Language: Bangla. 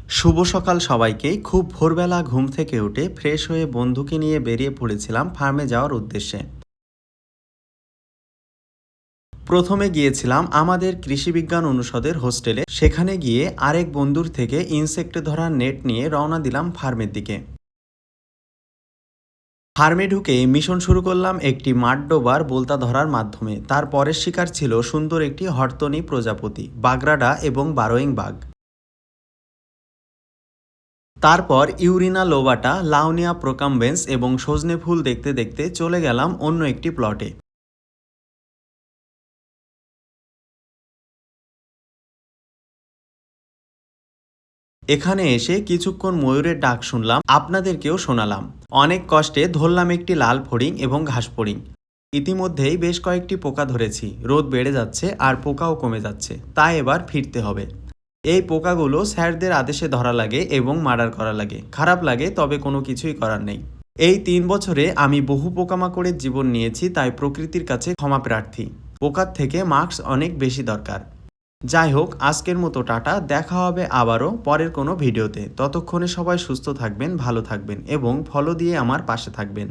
শুভ সকাল সবাইকে। খুব ভোরবেলা ঘুম থেকে উঠে ফ্রেশ হয়ে বন্ধুকে নিয়ে বেরিয়ে পড়েছিলাম ফার্মে যাওয়ার উদ্দেশ্যে। প্রথমে গিয়েছিলাম আমাদের কৃষিবিজ্ঞান অনুষদের হোস্টেলে। সেখানে গিয়ে আরেক বন্ধুর থেকে ইনসেক্ট ধরার নেট নিয়ে রওনা দিলাম ফার্মের দিকে। ফার্মে ঢুকে মিশন শুরু করলাম একটি মাড্ডোবার বোলতা ধরার মাধ্যমে। তার পরের শিকার ছিল সুন্দর একটি হর্তনি প্রজাপতি, বাগরাডা এবং বারোইং বাঘ। তারপর ইউরিনা লোবাটা, লাউনিয়া প্রোকাম্বেন্স এবং সজনে ফুল দেখতে দেখতে চলে গেলাম অন্য একটি প্লটে। এখানে এসে কিছুক্ষণ ময়ূরের ডাক শুনলাম, আপনাদেরকেও শোনালাম। অনেক কষ্টে ধরলাম একটি লাল ফড়িং এবং ঘাস ফড়িং। ইতিমধ্যেই বেশ কয়েকটি পোকা ধরেছি। রোদ বেড়ে যাচ্ছে আর পোকাও কমে যাচ্ছে, তাই এবার ফিরতে হবে। এই পোকাগুলো স্যারদের আদেশে ধরা লাগে এবং মার্ডার করা লাগে। খারাপ লাগে, তবে কোনো কিছুই করার নেই। এই 3 বছরে আমি বহু পোকামাকড়ের জীবন নিয়েছি, তাই প্রকৃতির কাছে ক্ষমা প্রার্থী। পোকার থেকে মাস্ক অনেক বেশি দরকার। যাই হোক, আজকের মতো টাটা। দেখা হবে আবারও পরের কোনো ভিডিওতে। ততক্ষণে সবাই সুস্থ থাকবেন, ভালো থাকবেন এবং ফলো দিয়ে আমার পাশে থাকবেন।